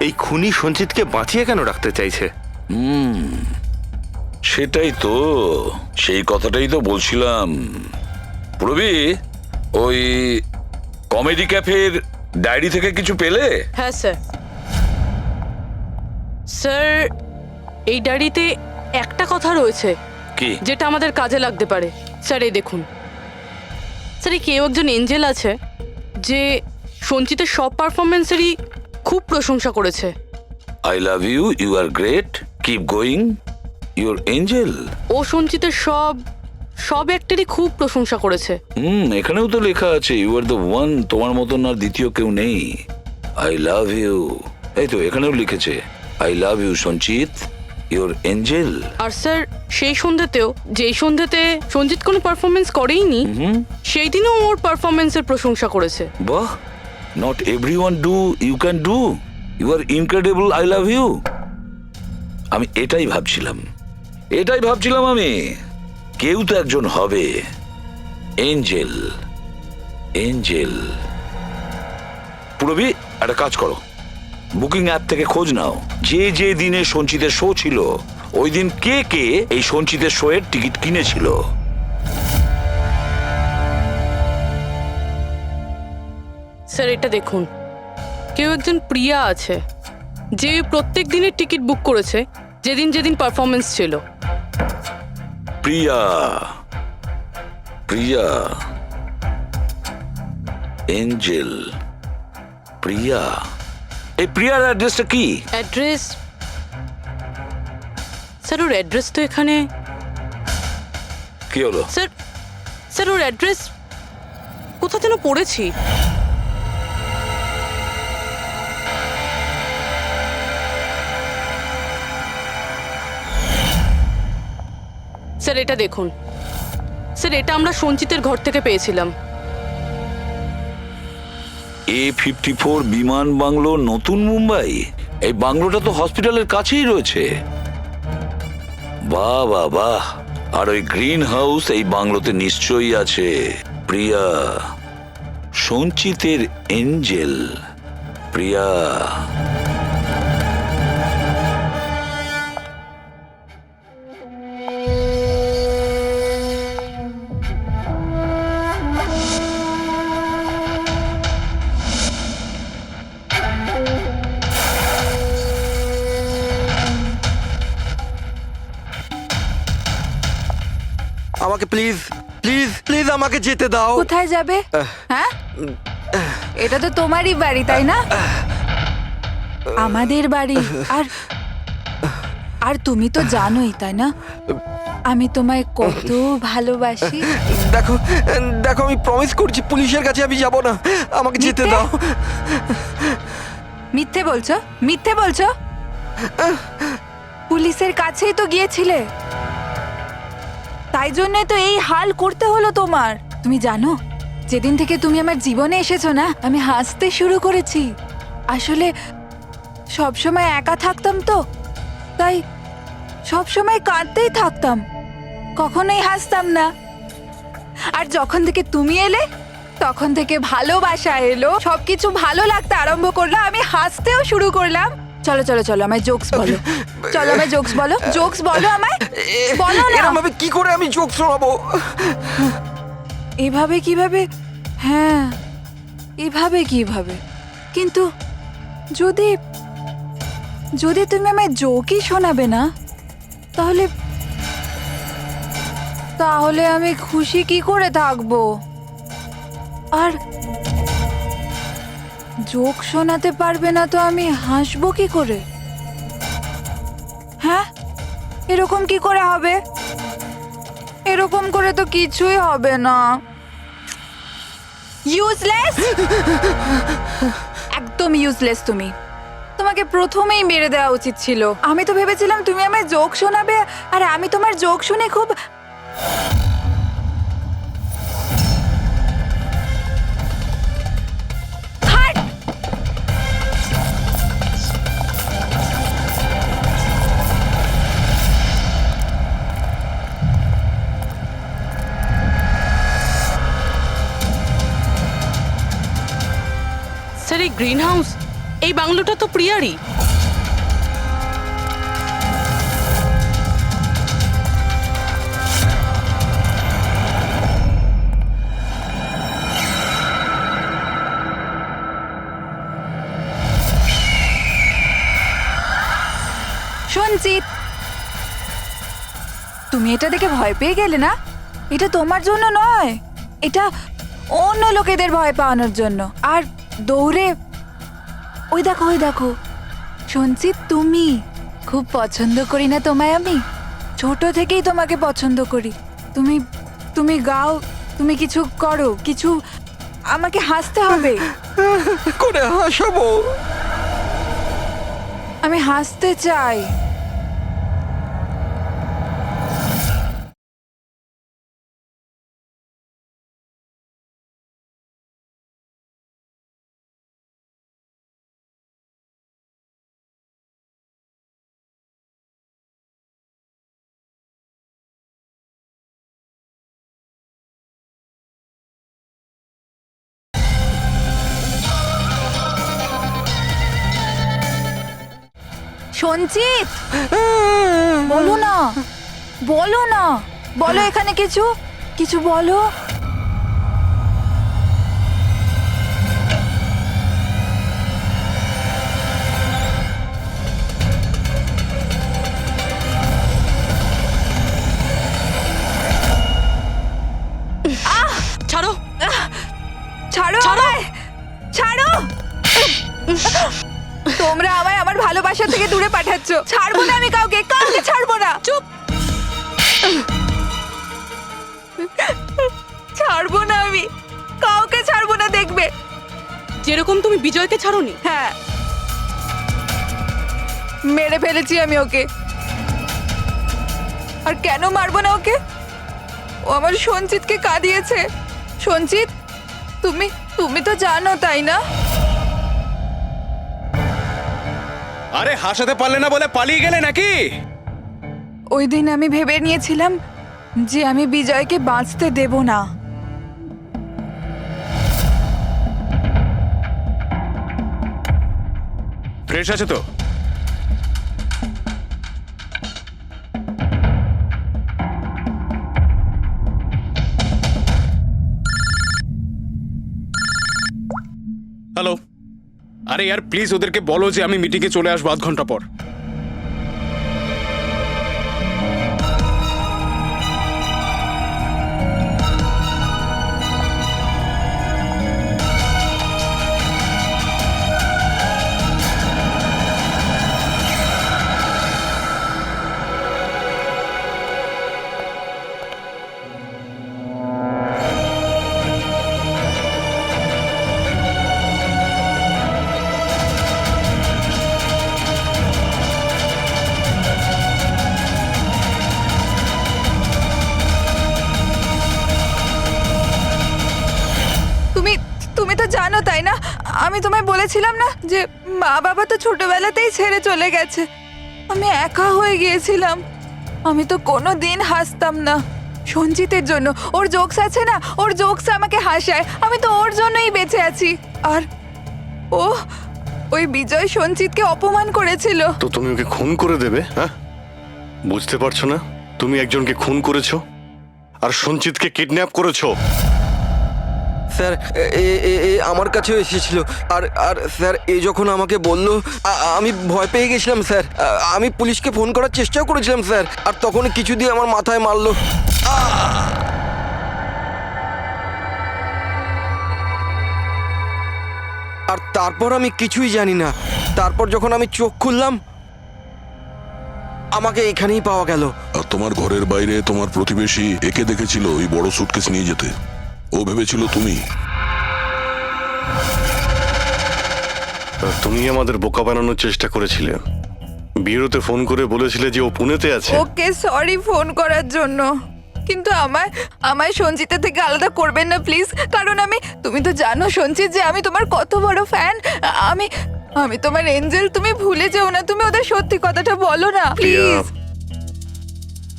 এই খুনি সঞ্চিতকে বাঁচিয়ে কেন রাখতে চাইছে? সেটাই তো, সেই কথাটাই তো বলছিলাম। প্রবি, ওই কমেডি ক্যাফের ডায়েরি থেকে কিছু পেলে? হ্যাঁ স্যার। স্যার, এই ডায়েরিতে একটা কথা রয়েছে কি? যেটা আমাদের কাজে লাগতে পারে। স্যার, এই দেখুন। স্যার, এই কেউ একজন এঞ্জেল আছে যে সঞ্চিতের সব পারফরমেন্সেরই খুব প্রশংসা করেছে। I love you, you are great, keep going, you're angel. ও সঞ্চিতের সব অ্যাক্টেরই খুব প্রশংসা করেছে। এখানেও তো লেখা আছে, ইউ আর দ্য ওয়ান, তোমার মতন আর দ্বিতীয় কেউ নেই। আই লাভ ইউ, এই তো এখানেও লিখেছে, আই লাভ ইউ সঞ্চিত, ইউর এঞ্জেল। আর স্যার, সেই সন্ধ্যেতেও, যেই সন্ধ্যেতে সঞ্জিত কোনো পারফরমেন্স করেইনি, সেই দিনও ওর পারফরমেন্সের প্রশংসা করেছে। বাহ, not everyone do, you can do, you are incredible, I love you. আমি এটাই ভাবছিলাম আমি, কেউ তো একজন হবে এঞ্জেল। পুরবি, একটা কাজ করো, বুকিং অ্যাপ থেকে খোঁজ নাও যে দিনে সঞ্চিতের শো ছিল, ওই দিন কে এই সঞ্চিতের শো এর টিকিট কিনেছিল। স্যার, এটা দেখুন, কেউ একজন প্রিয়া আছে যে প্রত্যেক দিনের টিকিট বুক করেছে যেদিন পারফরমেন্স ছিল। প্রিয়া, এঞ্জেল, প্রিয়া। এই প্রিয়ার অ্যাড্রেসটা কি? অ্যাড্রেস? স্যার, ওর অ্যাড্রেস তো এখানে। কি হলো? স্যার, ওর অ্যাড্রেস কোথা যেন পড়েছি। স্যার, এটা দেখুন। স্যার, এটা আমরা সঞ্চিতের ঘর থেকে পেয়েছিলাম। A54 বিমান বাংলো, নতুন মুম্বাই। এই বাংলোটা তো হসপিটালের কাছেই রয়েছে। বাহ বাহ বাহ। আর ওই গ্রিন হাউস এই বাংলোতে নিশ্চয়ই আছে। প্রিয়া, সঞ্চিতের এঞ্জেল, প্রিয়া। আমাকে প্লিজ প্লিজ প্লিজ আমাকে যেতে দাও। কোথায় যাবে? হ্যাঁ, এটা তো তোমারই বাড়ি, তাই না? আমাদের বাড়ি। আর তুমি তো জানোই, তাই না, আমি তোমায় কত ভালোবাসি। দেখো দেখো, আমি প্রমিস করছি পুলিশের কাছে আমি যাব না, আমাকে যেতে দাও। মিথ্যে বলছো? পুলিশের কাছেই তো গিয়েছিলে, তাই জন্যই তো এই হাল করতে হলো তোমার। তুমি জানো, যেদিন থেকে তুমি আমার জীবনে এসেছো না, আমি হাসতে শুরু করেছি। আসলে সবসময় একা থাকতাম তো, তাই সবসময় কাঁদতেই থাকতাম। কখনোই হাসতাম না। আর যখন থেকে তুমি এলে তখন থেকে ভালোবাসা এলো, সবকিছু ভালো লাগতে আরম্ভ করলো, আমি হাসতেও শুরু করলাম। চলো চলো চলো আমায় জোকস বলো, চলো আমায় জোকস বলো, জোকস বলো আমায়, বলো না। এরকম কি করে আমি চোখ শোনাবো? এভাবে কিভাবে? হ্যাঁ, এভাবে কিভাবে? কিন্তু যদি যদি তুমি আমায় জোকই শোনাবে না, তাহলে তাহলে আমি খুশি কি করে থাকবো? আর জোক শোনাতে পারবে না তো আমি হাসবো কি করে? হ্যাঁ, এরকম কি করে হবে? এরকম করে তো কিছুই হবে না। ইউজলেস, একদম ইউজলেস তুমি। তোমাকে প্রথমেই মেরে দেওয়া উচিত ছিল। আমি তো ভেবেছিলাম তুমি আমায় জোক শোনাবে, আর আমি তোমার জোক শুনে খুব হাট! স্যার, এই গ্রিন হাউস, এই বাংলোটা তো প্রিয়ারই। সঞ্চিত, তুমি এটা দেখে ভয় পেয়ে গেলে না? এটা তোমার জন্য নয়, এটা অন্য লোকেদের ভয় পাওয়ানোর জন্য। আর দৌড়ে ওই দেখো, ওই দেখো সঞ্চিত, তুমি খুব পছন্দ করি না তোমায় আমি? ছোট থেকেই তোমাকে পছন্দ করি। তুমি তুমি গাও, তুমি কিছু করো, কিছু, আমাকে হাসতে হবে। করে হাসাবো? আমি হাসতে চাই। সঞ্চিত, বলো না, বলো না, বলো এখানে কিছু, কিছু বলো। ছাড়ো, ছাড়ো আমায়, ছাড়ো। তোমরা আমায় আমার ভালোবাসা থেকে দূরে পাঠাচ্ছ। ছাড়বো না আমি কাউকে, কাউকে ছাড়বো না। চুপ। ছাড়বো না আমি, কাউকে ছাড়বো না, দেখবে। যেরকম তুমি বিজয়কে ছাড়োনি। হ্যাঁ, মেরে ফেলেছি আমি ওকে। আর কেন মারবো না ওকে? ও আমার সঞ্চিতকে কাঁদিয়েছে। সঞ্চিত, তুমি তুমি তো জানো, তাই না? আরে হাসাতে পারলে না বলে পালিয়ে গেলে নাকি? ওই দিন আমি ভেবে নিয়েছিলাম যে আমি বিজয়কে বাঁচতে দেব না। ফ্রেশ আছে তো? হ্যালো, আরে यार প্লিজ ওদেরকে বলো যে আমি মিটিংয়ে চলে আসবো আধ ঘন্টা পর। তুমি তো জানো, তাই না? আমি তোমায় বলেছিলাম না যে মা বাবা তো ছোটবেলাতেই ছেড়ে চলে গেছে। আমি একা হয়ে গিয়েছিলাম। আমি তো কোনো দিন হাসতাম না সঞ্জিতের জন্য। ওর জোকস আছে না, ওর জোকস আমাকে হাসায়। আমি তো ওর জন্যই বেঁচে আছি। আর ও ওই বিজয় সঞ্জিতকে অপমান করেছিল। তো তুমি ওকে খুন করে দেবে? হ্যাঁ, বুঝতে পারছো না? তুমি একজনকে খুন করেছো আর সঞ্চিতকে কিডন্যাপ করেছো। স্যার আমার কাছেও এসেছিল আর আর স্যার যখন আমাকে বলল আমি ভয় পেয়ে গেছিলাম স্যার। আমি পুলিশকে ফোন করার চেষ্টাও করেছিলাম স্যার, আর তখন কিছু দিয়ে আমার মাথায় মারলো। আর তারপর আমি কিছুই জানি না। তারপর যখন আমি চোখ খুললাম আমাকে এখানেই পাওয়া গেল। আর তোমার ঘরের বাইরে তোমার প্রতিবেশী একে দেখেছিল ওই বড় সুটকেস নিয়ে যেতে। ও ভেবেছিল তুমি। তুমি আমাদের বোকা বানানোর চেষ্টা করেছিলে। বিয়েতে ফোন করে বলেছিলে যে ও পুনেতে আছে। ওকে সরি ফোন করার জন্য, কিন্তু আমায় সঞ্জিতা থেকে আলাদা করবেন না প্লিজ। কারণ তুমি তো জানো সঞ্জিত যে আমি তোমার কত বড় ফ্যান। আমি তোমার এঞ্জেল। তুমি ভুলে যেও না, তুমি ওদের সত্যি কথাটা বলো না প্লিজ।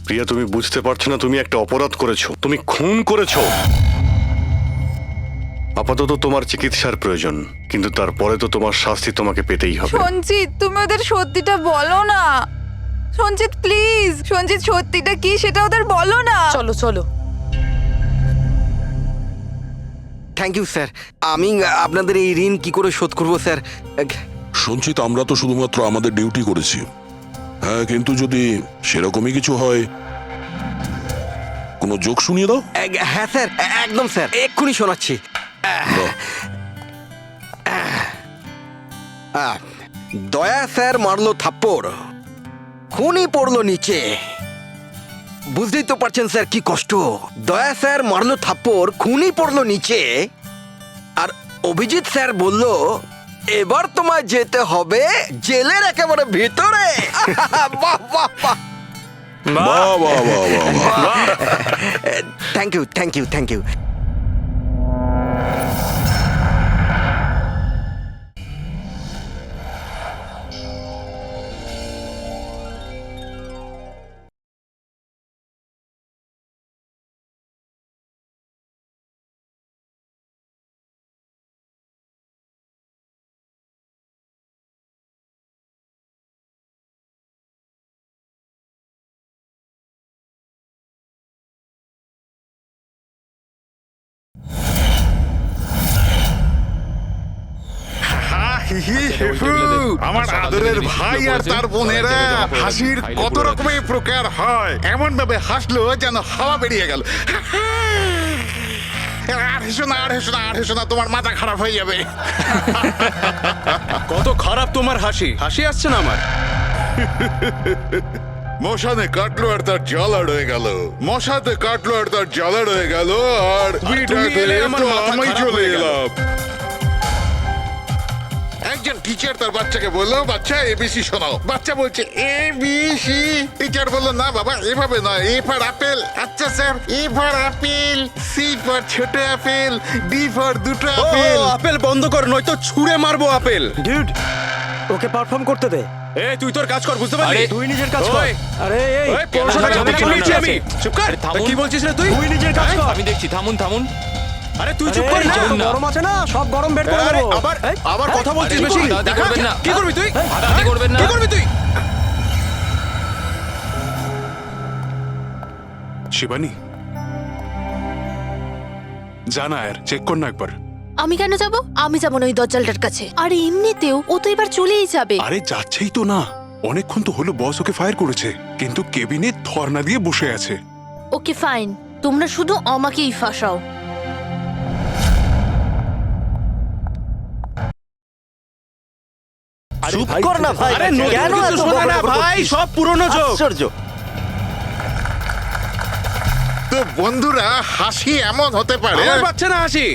প্রিয়া, তুমি বুঝতে পারছো না তুমি একটা অপরাধ করেছো, তুমি খুন করেছো। আপাতত তোমার চিকিৎসার প্রয়োজন, কিন্তু তারপরে তো তোমার শাস্তি তোমাকে পেতেই হবে। সঞ্জিত তুমি ওদের সত্যিটা বলো না। সঞ্জিত প্লিজ, সঞ্জিত সত্যিটা কি সেটা ওদের বলো না। চলো চলো। Thank you sir. আমি আপনাদের এই ঋণ কি করে শোধ করব স্যার? সঞ্চিত, আমরা তো শুধুমাত্র আমাদের ডিউটি করেছি। হ্যাঁ, কিন্তু যদি সেরকমই কিছু হয় কোনো জোক শুনিয়ে দাও। হ্যাঁ স্যার, একদম স্যার, এক্ষুনি শোনাচ্ছি। দয়া স্যার মারলো থাপ্পড়, খুনি পড়লো নিচে। বুঝতেই তো পারছেন স্যার কি কষ্ট। দয়া স্যার মারলো থাপ্পড়, খুনি পড়লো নিচে। আর অভিজিৎ স্যার বলল এবার তোমায় যেতে হবে জেলের একেবারে ভিতরে। বাহ বাহ বাহ, বাহ বাহ বাহ বাহ। Thank you thank you thank you. আমার আদরের ভাই আর তার বোনেরা, হাসির কত রকমের প্রকার হয়। এমন ভাবে হাসলো যেন হাওয়া বেরিয়ে গেল। আর হেসো না, আর হেসো না, আর হেসো না, তোমার মাথা খারাপ হয়ে যাবে। কত খারাপ তোমার হাসি। হাসি আসছে না আমার। মশানে কাটলো আর তার জ্বালা রয়ে গেল। মশাতে কাটলো আর তার জ্বালা রয়ে গেল। আর তুমি এলে আমার মাথা আমি খারাপ চলে হয়ে গেল। এলাম। একজন টিচার তার বাচ্চাকে বললো, বাচ্চা এবিসি শোনাও। বাচ্চা বলছে এবিসি। টিচার বললো, না বাবা এভাবে নয়, এ ফর আপেল। আচ্ছা sir, A for apple, C for ছোট আপেল, ডি ফর দুটো আপেল। আপেল বন্ধ কর, নয়তো ছুঁড়ে মারবো আপেল। ডিউড, ওকে পারফর্ম করতে দে। এ তুই তোর কাজ কর, বুঝতে পারলি? তুই নিজের কাজ কর। ওই, আরে এই ওই, পড়াশোনা ওরা জানতে জানে কি না বলছি আছে। আমি? চুপ কর। আরে থামুন। কি বলছিস রে তুই? তুই নিজের কাজ কর। আমি দেখছি, থামুন থামুন। আরে তুই চুপ কর না। চলুন না। গরম আছে না, সব গরম বের করে আরে, দেবো। আবার কথা বলছিস আরে, বেশি। হাতাহাতি দেখা, করবেন না। কি করবি তুই? হাতাহাতি করবেন না। কি করবি তুই? শিবানী, জানা আর চেক কর না একবার। আমি কেন যাব? আমি যাব না ওই দজ্জালটার কাছে। আর এমনিতেও ও তো এবার চলেই যাবে। আরে যাচ্ছেই তো না, অনেকক্ষণ তো হলো বস ওকে ফায়ার করেছে, কিন্তু কেবিনে ধর্ণা দিয়ে বসে আছে। ওকে ফাইন, তোমরা শুধু আমাকেই ফাঁসাও। চুপ কর না ভাই। আরে নতুন কেন কিছু এত শোনা না বকবক ভাই, করছিস? সব পুরনো জোক। আশ্চর্য। তো বন্ধুরা, হাসি এমন হতে পারে। আমার বাচ্চা না হাসি।